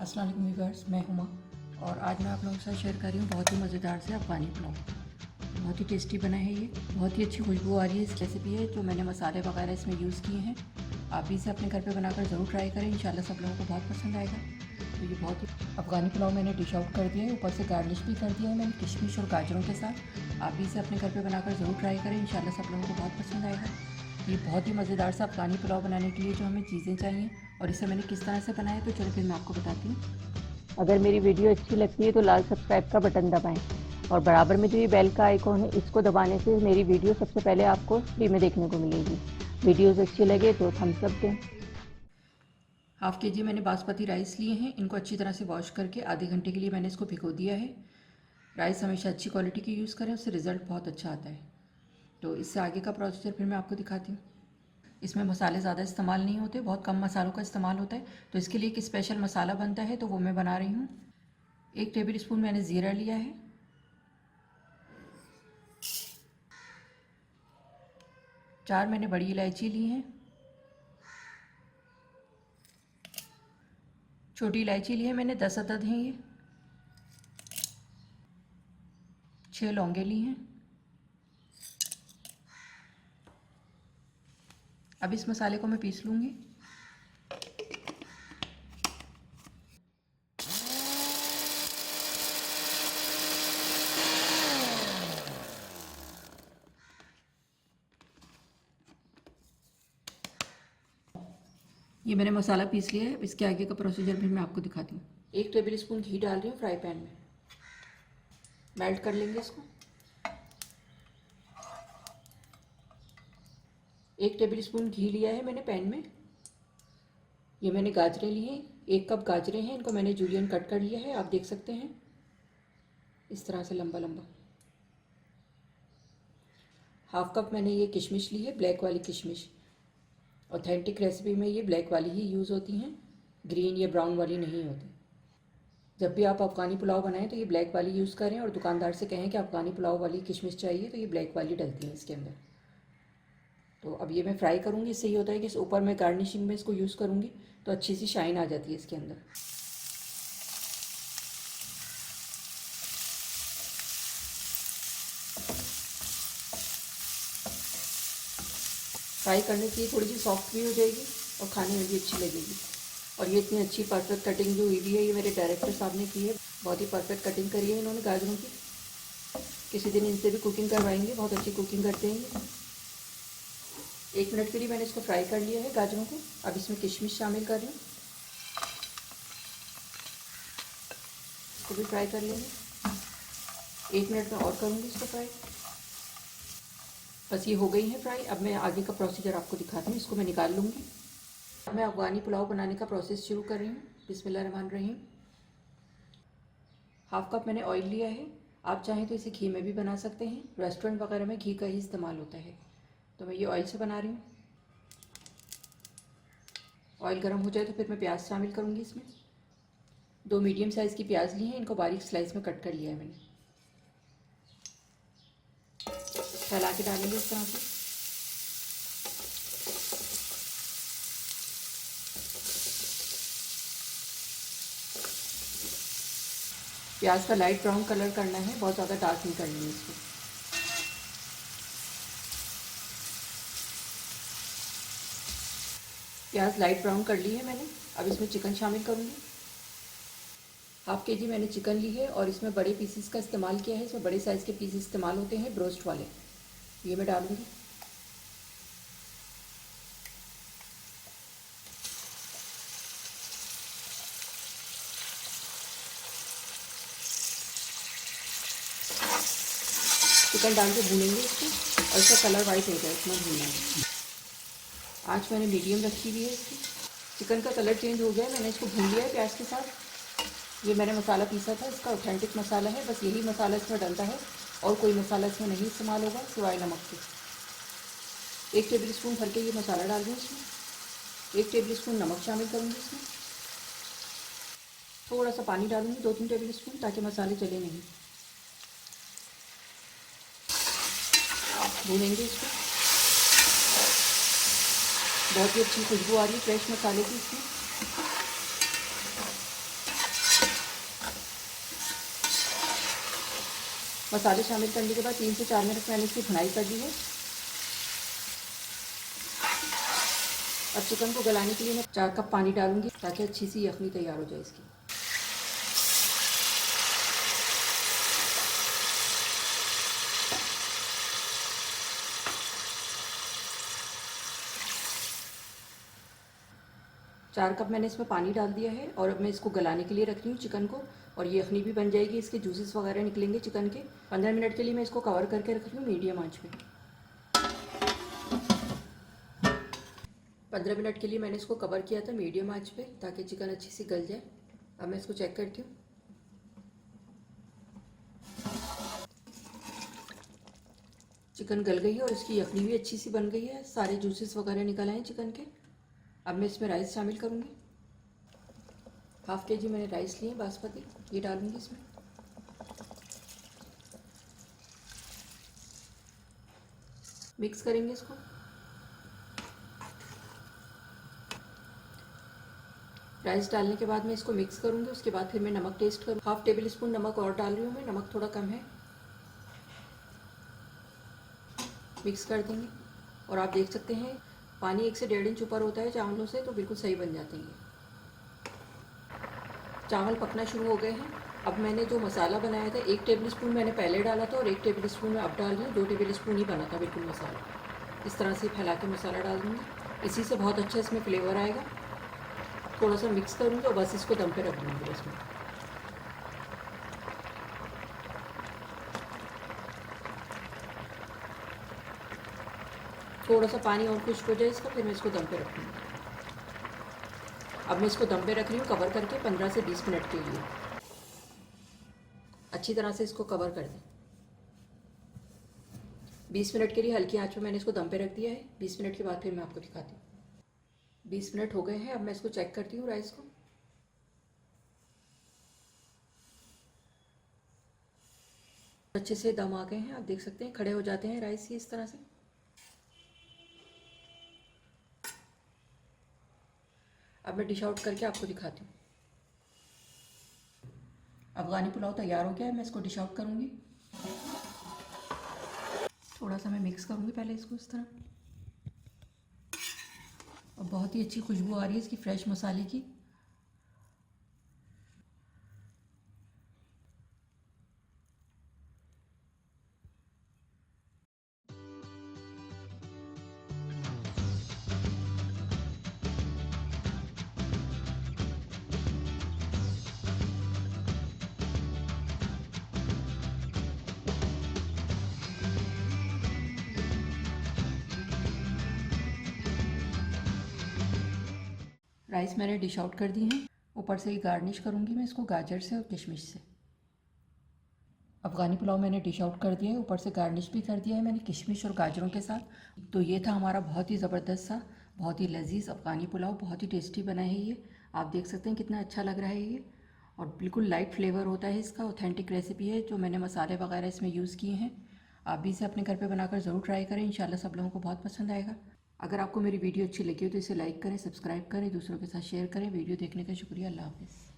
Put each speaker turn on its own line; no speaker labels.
अस्सलाम वालेकुम व्यूअर्स, मैं हुमा और आज मैं आप लोगों के साथ शेयर कर रही हूँ बहुत ही मज़ेदार से अफ़गानी पुलाव। बहुत ही टेस्टी बना है ये, बहुत ही अच्छी खुशबू आ रही है। इस रेसिपी है जो मैंने मसाले वगैरह इसमें यूज़ किए हैं। आप भी इसे अपने घर पे बनाकर ज़रूर ट्राई करें, इंशाल्लाह सब लोगों को बहुत पसंद आएगा। तो ये बहुत ही अफ़गानी पुलाव मैंने डिश आउट कर दिया है, ऊपर से गार्निश भी कर दिया है मैंने किशमिश और गाजरों के साथ। आप भी इसे अपने घर पर बनाकर ज़रूर ट्राई करें, इंशाल्लाह सब लोगों को बहुत पसंद आएगा। ये बहुत ही मज़ेदार सा अफ़गानी पुलाव बनाने के लिए जो हमें चीज़ें चाहिए और इसे मैंने किस तरह से बनाया, तो चलो फिर मैं आपको बताती हूँ।
अगर मेरी वीडियो अच्छी लगती है तो लाल सब्सक्राइब का बटन दबाएं और बराबर में जो ये बेल का आइकॉन है इसको दबाने से मेरी वीडियो सबसे पहले आपको फ्री में देखने को मिलेगी। वीडियोस अच्छी लगे तो थम्स अप दें।
हाफ़ के जी मैंने बासमती राइस लिए हैं। इनको अच्छी तरह से वॉश करके आधे घंटे के लिए मैंने इसको भिगो दिया है। राइस हमेशा अच्छी क्वालिटी की यूज़ करें, उससे रिज़ल्ट बहुत अच्छा आता है। तो इससे आगे का प्रोसीजर फिर मैं आपको दिखाती हूँ। इसमें मसाले ज़्यादा इस्तेमाल नहीं होते, बहुत कम मसालों का इस्तेमाल होता है। तो इसके लिए एक स्पेशल मसाला बनता है, तो वो मैं बना रही हूँ। 1 टेबल स्पून मैंने ज़ीरा लिया है। 4 मैंने बड़ी इलायची ली हैं। छोटी इलायची ली है मैंने 10 अदद हैं ये। 6 लौंगे ली हैं। अब इस मसाले को मैं पीस लूँगी। ये मैंने मसाला पीस लिया है। इसके आगे का प्रोसीजर भी मैं आपको दिखाती हूँ। 1 टेबल स्पून घी डाल रही हूँ फ्राई पैन में। मेल्ट कर लेंगे इसको। 1 टेबल स्पून घी लिया है मैंने पैन में। ये मैंने गाजरें ली हैं, 1 कप गाजरें हैं। इनको मैंने जूलियन कट कर लिया है, आप देख सकते हैं इस तरह से लंबा लंबा। हाफ कप मैंने ये किशमिश ली है, ब्लैक वाली किशमिश। ऑथेंटिक रेसिपी में ये ब्लैक वाली ही यूज़ होती हैं, ग्रीन या ब्राउन वाली नहीं होती। जब भी आप अफ़गानी पुलाव बनाएं तो ये ब्लैक वाली यूज़ करें और दुकानदार से कहें कि अफ़गानी पुलाव वाली किशमिश चाहिए, तो ये ब्लैक वाली डलती है इसके अंदर। तो अब ये मैं फ्राई करूँगी। इससे ये होता है कि इस ऊपर मैं गार्निशिंग में इसको यूज़ करूँगी तो अच्छी सी शाइन आ जाती है इसके अंदर। फ्राई करने से ये थोड़ी सी सॉफ्ट भी हो जाएगी और खाने में भी अच्छी लगेगी। और ये इतनी अच्छी परफेक्ट कटिंग जो हुई भी है, ये मेरे डायरेक्टर साहब ने की है। बहुत ही परफेक्ट कटिंग करी है इन्होंने गाजरों की। किसी दिन इनसे भी कुकिंग करवाएंगे, बहुत अच्छी कुकिंग करते हैं ये। 1 मिनट के लिए मैंने इसको फ्राई कर लिया है गाजरों को। अब इसमें किशमिश शामिल कर रही हूँ, इसको भी फ्राई कर लेंगे। 1 मिनट में और करूँगी इसको फ्राई। बस ये हो गई है फ्राई। अब मैं आगे का प्रोसीजर आपको दिखाती हूँ। इसको मैं निकाल लूँगी। अब मैं अफ़गानी पुलाव बनाने का प्रोसेस शुरू कर रही हूँ। बिस्मिल्लाहिर्रहमानिर्रहीम। हाफ कप मैंने ऑयल लिया है। आप चाहें तो इसे घी में भी बना सकते हैं, रेस्टोरेंट वगैरह में घी का ही इस्तेमाल होता है। तो मैं ये ऑयल से बना रही हूँ। ऑयल गर्म हो जाए तो फिर मैं प्याज शामिल करूँगी इसमें। 2 मीडियम साइज़ की प्याज ली हैं, इनको बारीक स्लाइस में कट कर लिया है मैंने। फैला के डालेंगे इस तरह से। प्याज का लाइट ब्राउन कलर करना है, बहुत ज़्यादा डार्क नहीं करनी है इसको। प्याज लाइट ब्राउन कर ली है मैंने। अब इसमें चिकन शामिल करूँगी। हाफ़ के जी मैंने चिकन ली है और इसमें बड़े पीसेस का इस्तेमाल किया है। इसमें बड़े साइज़ के पीस इस्तेमाल होते हैं, ब्रोस्ट वाले। ये मैं डालूँगी। चिकन डाल के भूनेंगे इसको और इसका कलर वाइट हो जाए, इतना भूनना है। आँच मैंने मीडियम रखी हुई है इसकी। चिकन का कलर चेंज हो गया है, मैंने इसको भून लिया है प्याज के साथ। ये मैंने मसाला पीसा था, इसका ऑथेंटिक मसाला है, बस यही मसाला इसमें डलता है और कोई मसाला इसमें नहीं इस्तेमाल होगा सिवाय नमक के। 1 टेबल स्पून भर के ये मसाला डाल दूँ इसमें। 1 टेबल स्पून नमक शामिल करूँगी इसमें। थोड़ा सा पानी डालूँगी, 2-3 टेबल स्पून, ताकि मसाले जले नहीं। भूनेंगे इसको। बहुत ही अच्छी खुशबू आ रही है फ्रेश मसाले की इसमें। मसाले शामिल करने के बाद 3 से 4 मिनट मैंने इसकी भुनाई कर दी है। अब चिकन को गलाने के लिए मैं 4 कप पानी डालूंगी ताकि अच्छी सी यखनी तैयार हो जाए इसकी। चार कप मैंने इसमें पानी डाल दिया है और अब मैं इसको गलाने के लिए रख रही हूँ चिकन को, और ये यखनी भी बन जाएगी, इसके जूसेस वगैरह निकलेंगे चिकन के। 15 मिनट के लिए मैं इसको कवर करके रख रही हूँ मीडियम आंच पे। 15 मिनट के लिए मैंने इसको कवर किया था मीडियम आंच पे ताकि चिकन अच्छी सी गल जाए। अब मैं इसको चेक करती हूँ। चिकन गल गई है और इसकी यखनी भी अच्छी सी बन गई है, सारे जूसेस वगैरह निकल आए हैं चिकन के। अब मैं इसमें राइस शामिल करूँगी। हाफ के जी मैंने राइस लिए बासमती, ये डालूंगी इसमें। मिक्स करेंगे इसको। राइस डालने के बाद मैं इसको मिक्स करूँगी, उसके बाद फिर मैं नमक टेस्ट करूँ। हाफ टेबल स्पून नमक और डाल रही हूँ मैं, नमक थोड़ा कम है। मिक्स कर देंगे और आप देख सकते हैं पानी 1 से 1.5 इंच ऊपर होता है चावलों से, तो बिल्कुल सही बन जाते हैं। चावल पकना शुरू हो गए हैं। अब मैंने जो मसाला बनाया था 1 टेबल स्पून मैंने पहले डाला था और 1 टेबल स्पून मैं अब डाल रही हूँ। 2 टेबल स्पून ही बना था बिल्कुल मसाला। इस तरह से फैला के मसाला डाल दूँगी, इसी से बहुत अच्छा इसमें फ्लेवर आएगा। थोड़ा सा मिक्स करूँगी और बस इसको दम पे रख दूँगी इसमें। थोड़ा सा पानी और खुश्क हो जाए इसका, फिर मैं इसको दम पे रखूँगी। अब मैं इसको दम पे रख रही हूँ कवर करके 15 से 20 मिनट के लिए। अच्छी तरह से इसको कवर कर दें। 20 मिनट के लिए हल्की आंच पे मैंने इसको दम पे रख दिया है। 20 मिनट के बाद फिर मैं आपको दिखाती हूँ। 20 मिनट हो गए हैं। अब मैं इसको चेक करती हूँ राइस को। अच्छे से दम आ गए हैं, आप देख सकते हैं खड़े हो जाते हैं राइस ही इस तरह से। अब मैं डिश आउट करके आपको दिखाती हूँ। अफगानी पुलाव तैयार हो गया है, मैं इसको डिश आउट करूँगी। थोड़ा सा मैं मिक्स करूँगी पहले इसको इस तरह, और बहुत ही अच्छी खुशबू आ रही है इसकी फ्रेश मसाले की। राइस मैंने डिश आउट कर दी हैं। ऊपर से ही गार्निश करूँगी मैं इसको गाजर से और किशमिश से। अफ़गानी पुलाव मैंने डिश आउट कर दिया है, ऊपर से गार्निश भी कर दिया है मैंने किशमिश और गाजरों के साथ। तो ये था हमारा बहुत ही ज़बरदस्त सा, बहुत ही लजीज अफ़गानी पुलाव। बहुत ही टेस्टी बना है ये। आप देख सकते हैं कितना अच्छा लग रहा है ये, और बिल्कुल लाइट फ्लेवर होता है इसका। ऑथेंटिक रेसिपी है, जो मैंने मसाले वगैरह इसमें यूज़ किए हैं। आप भी इसे अपने घर पे बनाकर ज़रूर ट्राई करें, इंशाल्लाह सब लोगों को बहुत पसंद आएगा। अगर आपको मेरी वीडियो अच्छी लगी हो तो इसे लाइक करें, सब्सक्राइब करें, दूसरों के साथ शेयर करें। वीडियो देखने का शुक्रिया। अल्लाह हाफ़िज़।